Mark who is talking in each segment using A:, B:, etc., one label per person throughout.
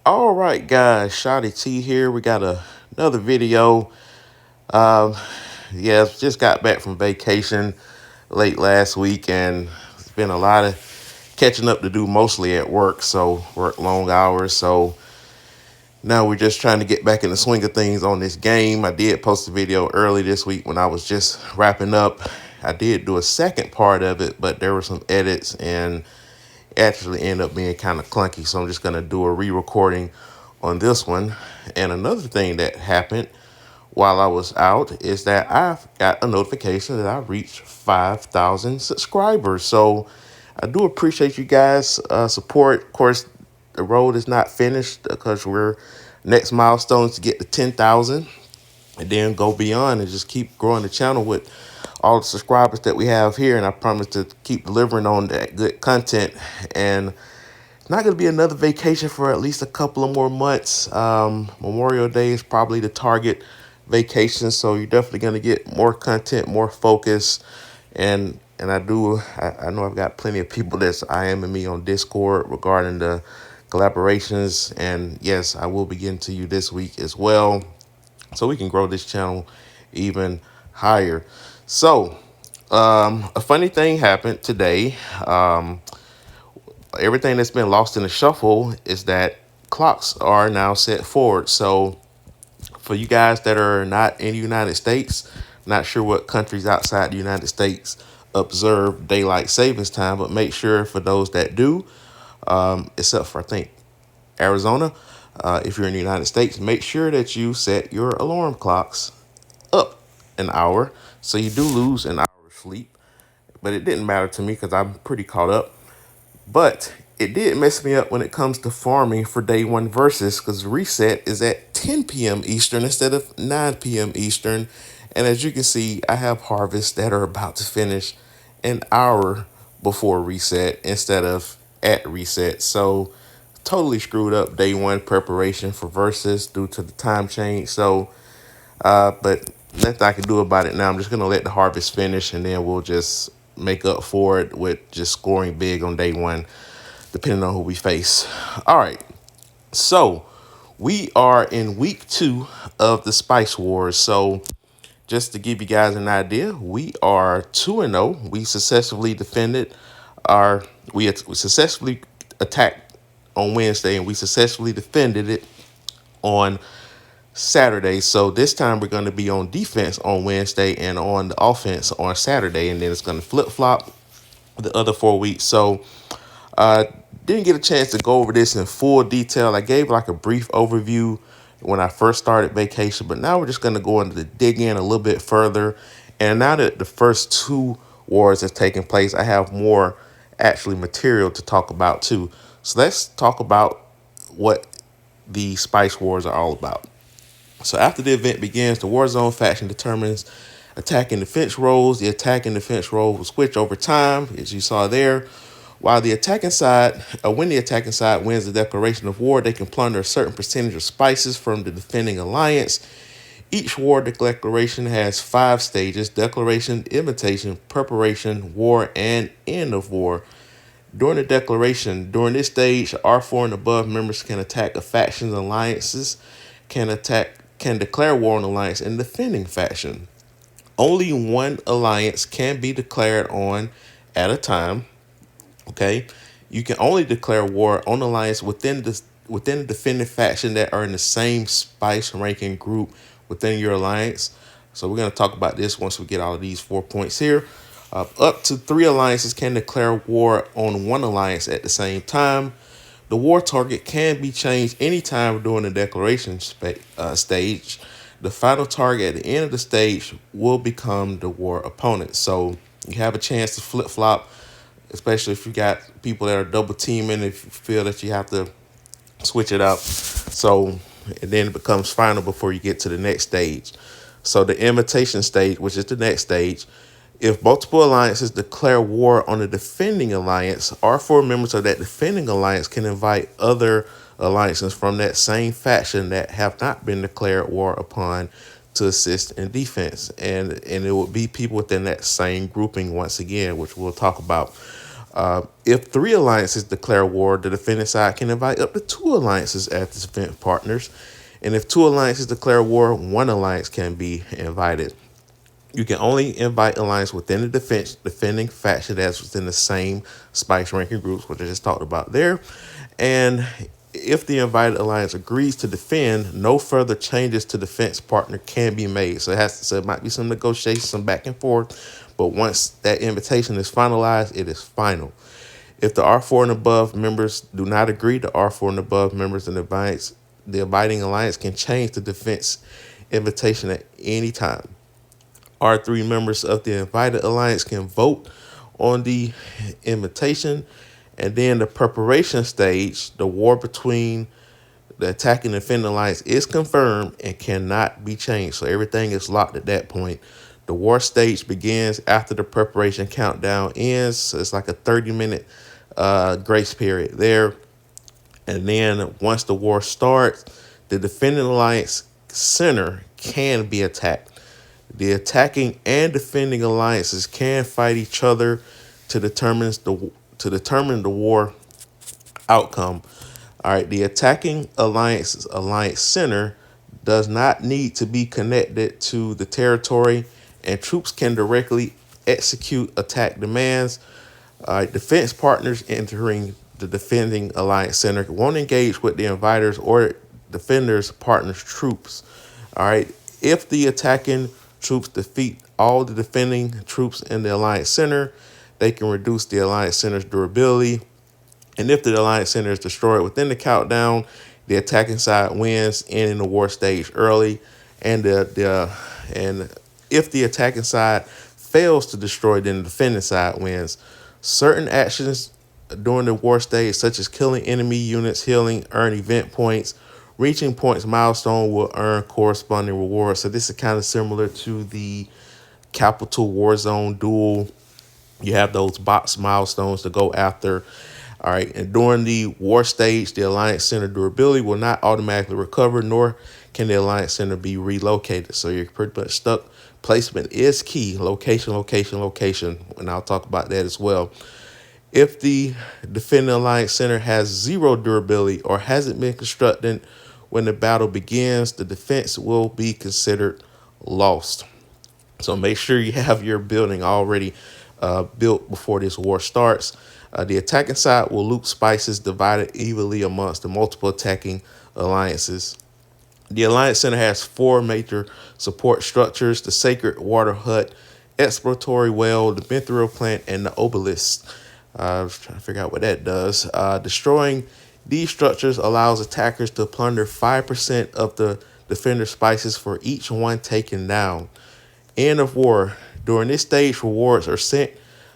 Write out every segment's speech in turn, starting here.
A: All right, guys, Shotty T here. We got another video. Um, yeah, just got back from vacation late last week, and it's been a lot of catching up to do, mostly at work. So work long hours. So now we're just trying to get back in the swing of things on this game. I did post a video early this week when I was just wrapping up. I did do a second part of it, but there were some edits and actually end up being kind of clunky. So I'm just going to do a re-recording on this one. And another thing that happened while I was out is that I've got a notification that I reached 5,000 subscribers. So I do appreciate you guys' support. Of course, the road is not finished because we're next milestone is to get to 10,000 and then go beyond and just keep growing the channel with all the subscribers that we have here. And I promise to keep delivering on that good content. And it's not going to be another vacation for at least a couple of more months. Memorial Day is probably the target vacation, so you're definitely going to get more content, more focus. And I know I've got plenty of people that's IMing me on Discord regarding the collaborations. And yes, I will be getting to you this week as well, so we can grow this channel even higher. So a funny thing happened today. Everything that's been lost in the shuffle is that clocks are now set forward. So for you guys that are not in the United States, not sure what countries outside the United States observe daylight savings time, but make sure for those that do, except for I think Arizona, if you're in the United States, make sure that you set your alarm clocks up an hour. So you do lose an hour of sleep, but it didn't matter to me because I'm pretty caught up. But it did mess me up when it comes to farming for day one versus, because reset is at 10 p.m. Eastern instead of 9 p.m. Eastern. And as you can see, I have harvests that are about to finish an hour before reset instead of at reset. So totally screwed up day one preparation for versus due to the time change. So, but nothing I can do about it now. I'm just going to let the harvest finish and then we'll just make up for it with just scoring big on day one, depending on who we face. All right. So we are in week 2 of the Spice Wars. So just to give you guys an idea, we are 2-0. We successfully defended we successfully attacked on Wednesday and we successfully defended it on Saturday. So this time we're going to be on defense on Wednesday and on the offense on Saturday, and then it's going to flip flop the other 4 weeks. So didn't get a chance to go over this in full detail. I gave like a brief overview when I first started vacation, but now we're just going to go into the dig in a little bit further. And now that the first 2 wars have taken place, I have more actually material to talk about too. So let's talk about what the Spice Wars are all about. So after the event begins, the Warzone faction determines attack and defense roles. The attack and defense role will switch over time, as you saw there. While the attacking side, when the attacking side wins the declaration of war, they can plunder a certain percentage of spices from the defending alliance. Each war declaration has 5 stages: declaration, invitation, preparation, war, and end of war. During the declaration, during this stage, R4 and above members can attack a faction's alliances, can declare war on alliance and defending faction. Only one alliance can be declared on at a time. Okay, you can only declare war on alliance within the defending faction that are in the same spice ranking group within your alliance. So we're going to talk about this once we get all of these 4 points here. Up to 3 alliances can declare war on one alliance at the same time. The war target can be changed anytime during the declaration stage. The final target at the end of the stage will become the war opponent. So you have a chance to flip-flop, especially if you got people that are double teaming, if you feel that you have to switch it up. So and then it becomes final before you get to the next stage. So the invitation stage, which is the next stage, if multiple alliances declare war on the defending alliance, R4 members of that defending alliance can invite other alliances from that same faction that have not been declared war upon to assist in defense. And it would be people within that same grouping once again, which we'll talk about. If three alliances declare war, the defending side can invite up to two alliances as defense partners. And if two alliances declare war, one alliance can be invited. You can only invite alliance within the defending faction that's within the same spice ranking groups, which I just talked about there. And if the invited alliance agrees to defend, no further changes to defense partner can be made. So it might be some negotiation, some back and forth, but once that invitation is finalized, it is final. If the R4 and above members do not agree, the R4 and above members in the inviting alliance can change the defense invitation at any time. R3 members of the invited alliance can vote on the invitation, and then the preparation stage, the war between the attacking and defending alliance is confirmed and cannot be changed. So everything is locked at that point. The war stage begins after the preparation countdown ends. So it's like a 30-minute grace period there. And then once the war starts, the defending alliance center can be attacked. The attacking and defending alliances can fight each other to determine the war outcome. All right, the attacking alliance center does not need to be connected to the territory, and troops can directly execute attack demands. Defense partners entering the defending alliance center won't engage with the inviters or defenders partners troops. All right, if the attacking troops defeat all the defending troops in the alliance center, they can reduce the alliance center's durability. And if the alliance center is destroyed within the countdown, the attacking side wins, ending the war stage early. And if the attacking side fails to destroy, then the defending side wins. Certain actions during the war stage, such as killing enemy units, healing, earn event points, reaching points milestone will earn corresponding rewards. So this is kind of similar to the Capital Warzone duel. You have those box milestones to go after. All right, and during the war stage, the Alliance Center durability will not automatically recover, nor can the Alliance Center be relocated. So you're pretty much stuck. Placement is key. Location, location, location. And I'll talk about that as well. If the defending Alliance Center has zero durability or hasn't been constructed when the battle begins, the defense will be considered lost. So make sure you have your building already built before this war starts. The attacking side will loot spices divided evenly amongst the multiple attacking alliances. The Alliance Center has four major support structures: the Sacred Water Hut, Exploratory Well, the Mithril Plant, and the Obelisk. I was trying to figure out what that does. Destroying these structures allows attackers to plunder 5% of the defender spices for each one taken down. End of war. During this stage, rewards are sent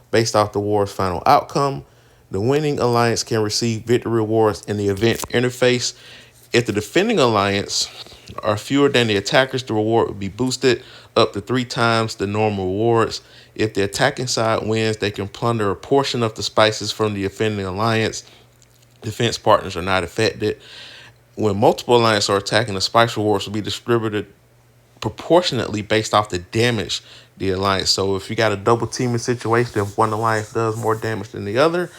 A: based off the war's final outcome. The winning alliance can receive victory rewards in the event interface. If the defending alliance are fewer than the attackers, the reward will be boosted up to 3 times the normal rewards. If the attacking side wins, they can plunder a portion of the spices from the defending alliance. Defense partners are not affected. When multiple alliances are attacking, the spice rewards will be distributed proportionately based off the damage the alliance. So if you got a double teaming situation, if one alliance does more damage than the other,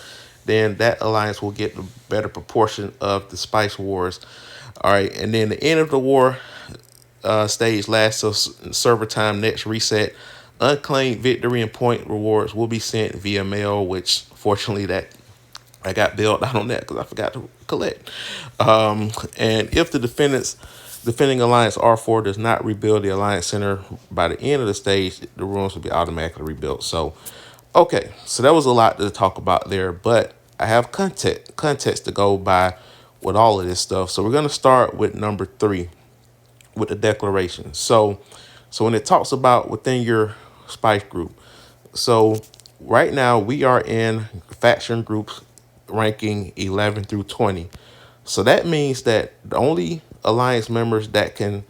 A: then that alliance will get the better proportion of the spice wars. All right, and then the end of the war stage lasts till server time next reset. Unclaimed victory and point rewards will be sent via mail, which fortunately that I got bailed out on that because I forgot to collect. And if the defending alliance R4 does not rebuild the alliance center by the end of the stage, the ruins will be automatically rebuilt. So, okay, so that was a lot to talk about there, but I have context to go by with all of this stuff. So we're gonna start with number 3, with the declaration. So when it talks about within your spice group, so right now we are in faction groups ranking 11 through 20. So that means that the only alliances that can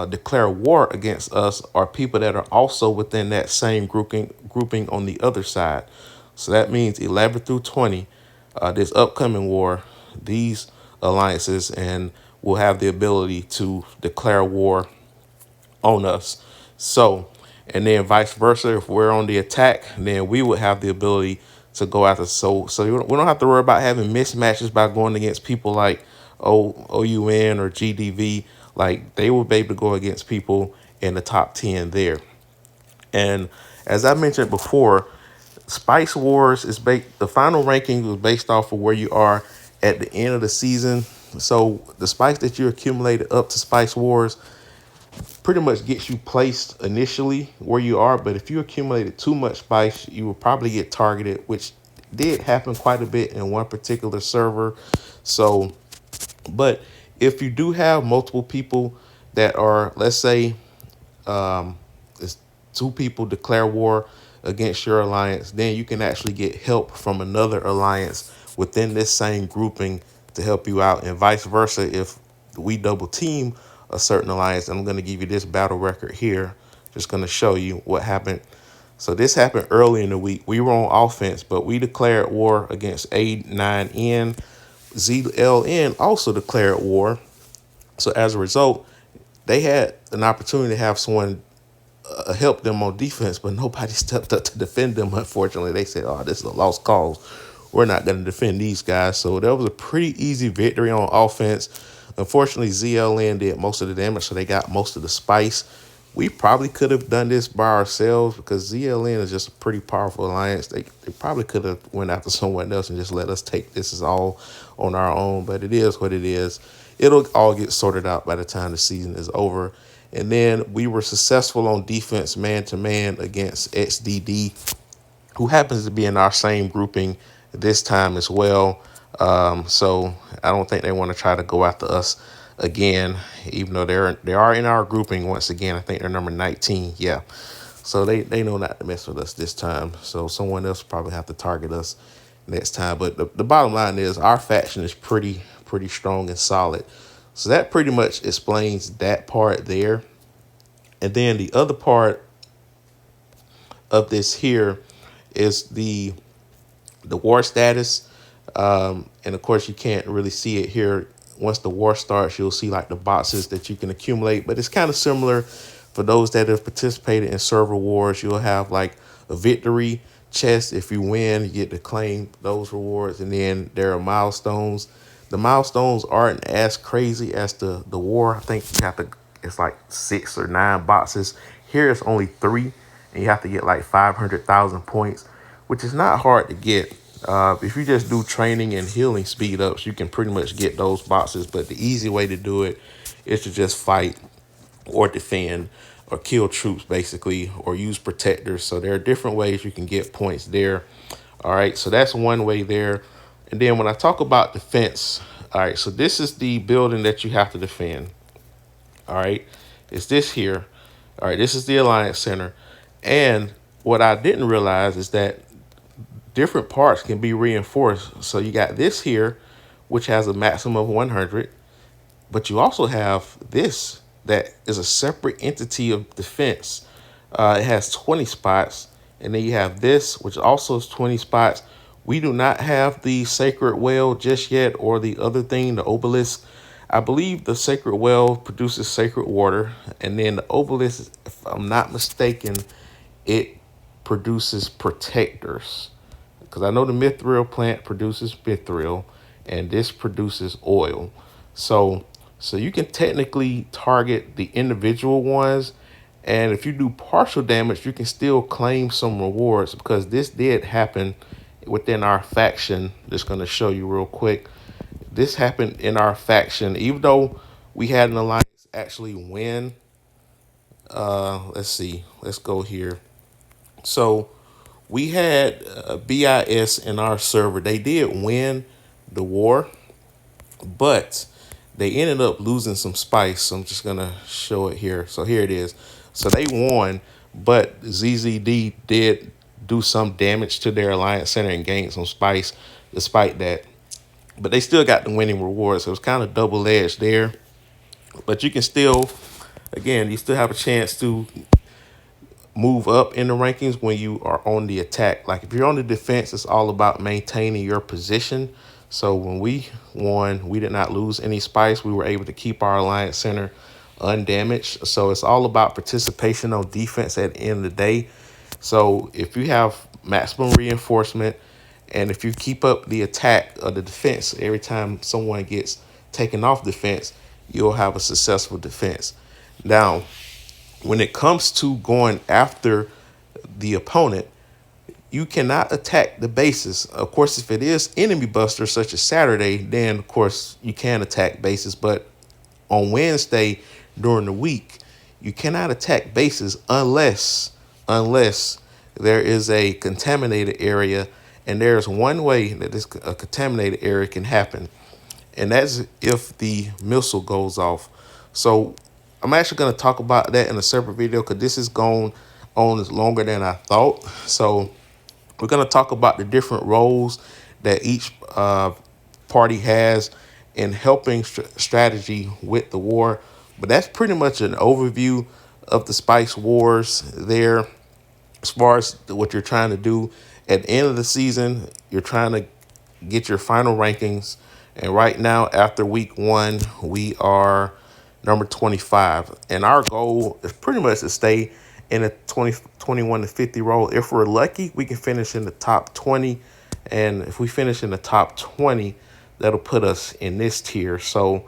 A: declare war against us are people that are also within that same grouping on the other side. So that means 11 through 20, this upcoming war, these alliances and will have the ability to declare war on us. So And then vice versa, if we're on the attack, then we would have the ability to go after. So we don't have to worry about having mismatches by going against people like OUN or GDV. Like they will be able to go against people in the top 10 there. And as I mentioned before, Spice Wars is the final ranking was based off of where you are at the end of the season. So the spice that you accumulated up to Spice Wars pretty much gets you placed initially where you are. But if you accumulated too much spice, you will probably get targeted, which did happen quite a bit in one particular server. So, but if you do have multiple people that are, let's say, it's two people declare war against your alliance, then you can actually get help from another alliance within this same grouping to help you out, and vice versa. If we double team a certain alliance, I'm going to give you this battle record here, just going to show you what happened. So this happened early in the week. We were on offense, but we declared war against A9N. ZLN also declared war. So as a result, they had an opportunity to have someone help them on defense, but nobody stepped up to defend them. Unfortunately, they said, "Oh, this is a lost cause. We're not going to defend these guys." So that was a pretty easy victory on offense. Unfortunately, ZLN did most of the damage, so they got most of the spice. We probably could have done this by ourselves because ZLN is just a pretty powerful alliance. They probably could have went after someone else and just let us take this is all on our own, but it is what it is. It'll all get sorted out by the time the season is over. And then we were successful on defense man-to-man against XDD, who happens to be in our same grouping this time as well. So I don't think they want to try to go after us again, even though they are in our grouping once again. I think they're number 19. Yeah. So they know not to mess with us this time. So someone else will probably have to target us next time. But the bottom line is our faction is pretty strong and solid. So that pretty much explains that part there. And then the other part of this here is the war status. And of course, you can't really see it here. Once the war starts, you'll see like the boxes that you can accumulate. But it's kind of similar for those that have participated in server wars. You'll have like a victory chest. If you win, you get to claim those rewards. And then there are milestones. The milestones aren't as crazy as the war. I think you have to, it's like 6 or 9 boxes. Here it's only 3, and you have to get like 500,000 points, which is not hard to get. If you just do training and healing speed ups, you can pretty much get those boxes. But the easy way to do it is to just fight or defend or kill troops, basically, or use protectors. So there are different ways you can get points there. All right, so that's one way there. And then when I talk about defense, all right, so this is the building that you have to defend. All right, it's this here. All right, this is the Alliance Center. And what I didn't realize is that different parts can be reinforced. So you got this here, which has a maximum of 100, but you also have this that is a separate entity of defense. It has 20 spots, and then you have this, which also is 20 spots. We do not have the Sacred Well just yet, or the other thing, the Obelisk. I believe the Sacred Well produces sacred water, and then the Obelisk, if I'm not mistaken, it produces protectors. Because I know the mithril plant produces mithril, and this produces oil. So you can technically target the individual ones, and if you do partial damage, you can still claim some rewards, because this did happen within our faction. Just going to show you real quick. This happened in our faction, even though we had an alliance actually win. Let's see. Let's go here. So we had BIS in our server. They did win the war, but they ended up losing some spice. So I'm just going to show it here. So here it is. So they won, but ZZD did do some damage to their alliance center and gained some spice despite that. But they still got the winning reward. So it's kind of double-edged there. But you can still, again, you still have a chance to move up in the rankings when you are on the attack. Like if you're on the defense, it's all about maintaining your position. So when we won, we did not lose any spice. We were able to keep our alliance center undamaged. So it's all about participation on defense at the end of the day. So if you have maximum reinforcement and if you keep up the attack of the defense every time someone gets taken off defense, you'll have a successful defense. Now, when it comes to going after the opponent, you cannot attack the bases. Of course, if it is enemy buster such as Saturday, then of course you can attack bases. But on Wednesday during the week, you cannot attack bases unless there is a contaminated area, and there's one way that this a contaminated area can happen, and that's if the missile goes off. So I'm actually going to talk about that in a separate video because this is going on longer than I thought. So we're going to talk about the different roles that each party has in helping strategy with the war. But that's pretty much an overview of the Spice Wars there. As far as what you're trying to do at the end of the season, you're trying to get your final rankings. And right now, after week 1, we are number 25. And our goal is pretty much to stay in a 21 to 50 role. If we're lucky, we can finish in the top 20. And if we finish in the top 20, that'll put us in this tier. So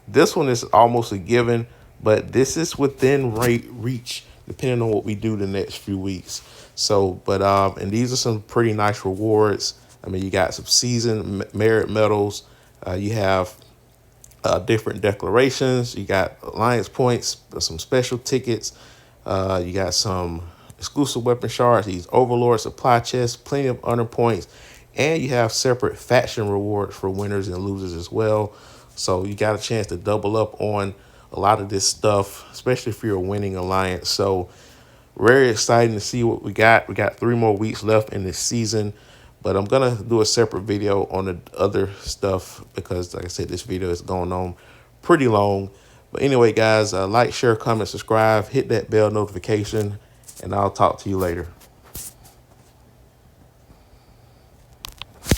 A: this one is almost a given, but this is within reach depending on what we do the next few weeks. So, but and these are some pretty nice rewards. I mean, you got some season merit medals. You have different declarations. You got alliance points, some special tickets. You got some exclusive weapon shards, these overlord supply chests, plenty of honor points, and you have separate faction rewards for winners and losers as well. So you got a chance to double up on a lot of this stuff, especially if you're a winning alliance. So very exciting to see what we got. We got 3 more weeks left in this season, but I'm going to do a separate video on the other stuff because, like I said, this video is going on pretty long. But anyway, guys, like, share, comment, subscribe, hit that bell notification, and I'll talk to you later.